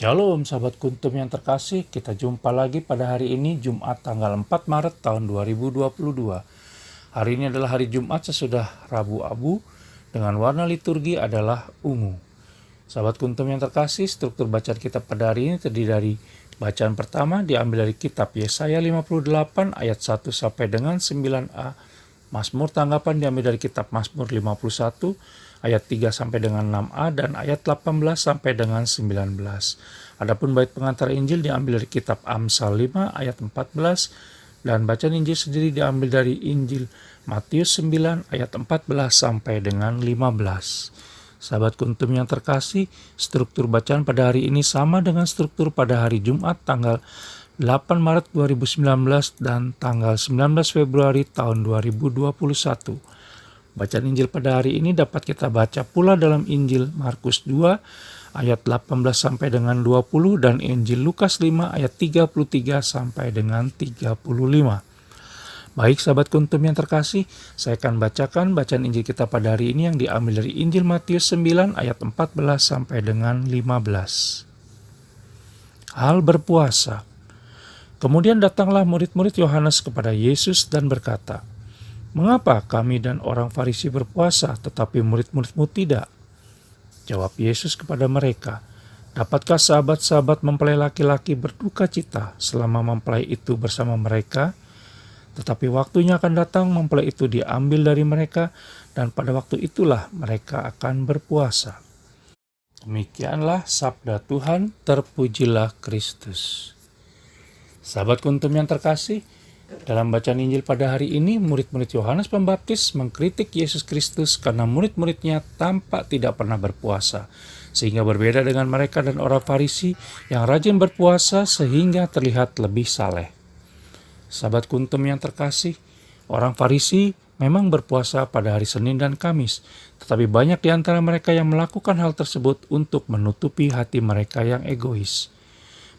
Shalom sahabat kuntum yang terkasih, kita jumpa lagi pada hari ini Jumat tanggal 4 Maret tahun 2022. Hari ini adalah hari Jumat sesudah Rabu Abu dengan warna liturgi adalah ungu. Sahabat kuntum yang terkasih, struktur bacaan kita pada hari ini terdiri dari bacaan pertama diambil dari kitab Yesaya 58 ayat 1 sampai dengan 9a. Mazmur tanggapan diambil dari kitab Mazmur 51 ayat 3 sampai dengan 6a dan ayat 18 sampai dengan 19. Adapun bait pengantar Injil diambil dari kitab Amsal 5 ayat 14 dan bacaan Injil sendiri diambil dari Injil Matius 9 ayat 14 sampai dengan 15. Sahabat kuntum yang terkasih, struktur bacaan pada hari ini sama dengan struktur pada hari Jumat tanggal 8 Maret 2019 dan tanggal 19 Februari tahun 2021. Bacaan Injil pada hari ini dapat kita baca pula dalam Injil Markus 2 ayat 18 sampai dengan 20 dan Injil Lukas 5 ayat 33 sampai dengan 35. Baik sahabat kuntum yang terkasih, saya akan bacakan bacaan Injil kita pada hari ini yang diambil dari Injil Matius 9 ayat 14 sampai dengan 15. Hal berpuasa. Kemudian datanglah murid-murid Yohanes kepada Yesus dan berkata, "Mengapa kami dan orang Farisi berpuasa tetapi murid-muridmu tidak?" Jawab Yesus kepada mereka, "Dapatkah sahabat-sahabat mempelai laki-laki berduka cita selama mempelai itu bersama mereka? Tetapi waktunya akan datang mempelai itu diambil dari mereka dan pada waktu itulah mereka akan berpuasa." Demikianlah sabda Tuhan, terpujilah Kristus. Sahabat kuntum yang terkasih, dalam bacaan Injil pada hari ini, murid-murid Yohanes Pembaptis mengkritik Yesus Kristus karena murid-muridnya tampak tidak pernah berpuasa, sehingga berbeda dengan mereka dan orang Farisi yang rajin berpuasa sehingga terlihat lebih saleh. Sahabat kuntum yang terkasih, orang Farisi memang berpuasa pada hari Senin dan Kamis, tetapi banyak di antara mereka yang melakukan hal tersebut untuk menutupi hati mereka yang egois.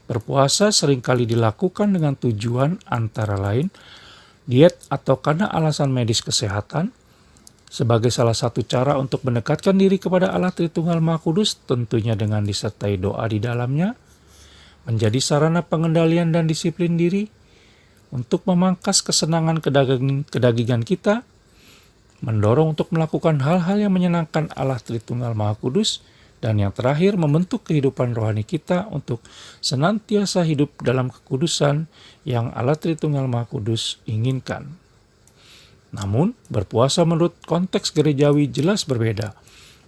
Berpuasa seringkali dilakukan dengan tujuan antara lain diet atau karena alasan medis kesehatan. Sebagai salah satu cara untuk mendekatkan diri kepada Allah Tritunggal Maha Kudus, tentunya dengan disertai doa di dalamnya, menjadi sarana pengendalian dan disiplin diri, untuk memangkas kesenangan kedagingan kita, mendorong untuk melakukan hal-hal yang menyenangkan Allah Tritunggal Maha Kudus, dan yang terakhir membentuk kehidupan rohani kita untuk senantiasa hidup dalam kekudusan yang Allah Tritunggal Maha Kudus inginkan. Namun, berpuasa menurut konteks gerejawi jelas berbeda.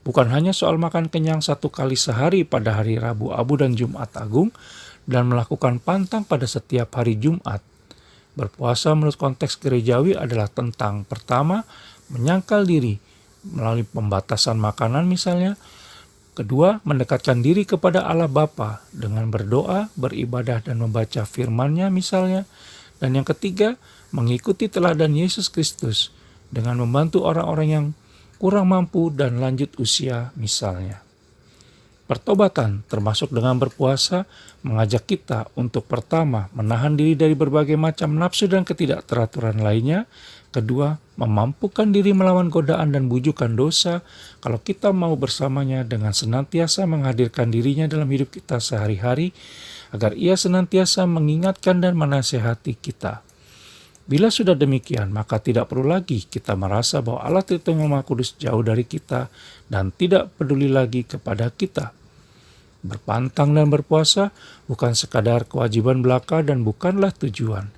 Bukan hanya soal makan kenyang satu kali sehari pada hari Rabu Abu dan Jumat Agung, dan melakukan pantang pada setiap hari Jumat. Berpuasa menurut konteks gerejawi adalah tentang pertama, menyangkal diri melalui pembatasan makanan misalnya. Kedua, mendekatkan diri kepada Allah Bapa dengan berdoa, beribadah, dan membaca firman-Nya misalnya. Dan yang ketiga, mengikuti teladan Yesus Kristus dengan membantu orang-orang yang kurang mampu dan lanjut usia misalnya. Pertobatan, termasuk dengan berpuasa, mengajak kita untuk pertama, menahan diri dari berbagai macam nafsu dan ketidakteraturan lainnya. Kedua, memampukan diri melawan godaan dan bujukan dosa kalau kita mau bersamanya dengan senantiasa menghadirkan dirinya dalam hidup kita sehari-hari agar ia senantiasa mengingatkan dan menasihati kita. Bila sudah demikian, maka tidak perlu lagi kita merasa bahwa Allah Tritunggal Maha Kudus jauh dari kita dan tidak peduli lagi kepada kita. Berpantang dan berpuasa bukan sekadar kewajiban belaka dan bukanlah tujuan.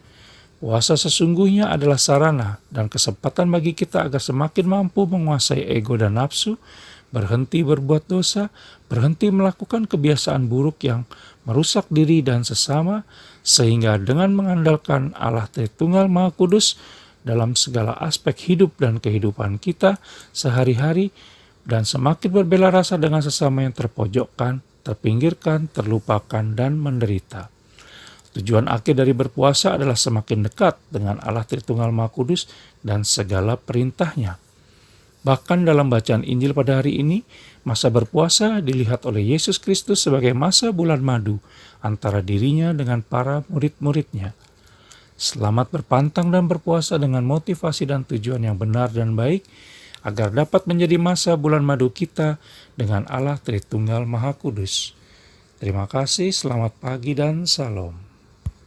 Puasa sesungguhnya adalah sarana dan kesempatan bagi kita agar semakin mampu menguasai ego dan nafsu, berhenti berbuat dosa, berhenti melakukan kebiasaan buruk yang merusak diri dan sesama, sehingga dengan mengandalkan Allah Tritunggal Maha Kudus dalam segala aspek hidup dan kehidupan kita sehari-hari, dan semakin berbela rasa dengan sesama yang terpojokkan, terpinggirkan, terlupakan, dan menderita. Tujuan akhir dari berpuasa adalah semakin dekat dengan Allah Tritunggal Maha Kudus dan segala perintah-Nya. Bahkan dalam bacaan Injil pada hari ini, masa berpuasa dilihat oleh Yesus Kristus sebagai masa bulan madu antara dirinya dengan para murid-muridnya. Selamat berpantang dan berpuasa dengan motivasi dan tujuan yang benar dan baik, agar dapat menjadi masa bulan madu kita dengan Allah Tritunggal Maha Kudus. Terima kasih, selamat pagi dan salam.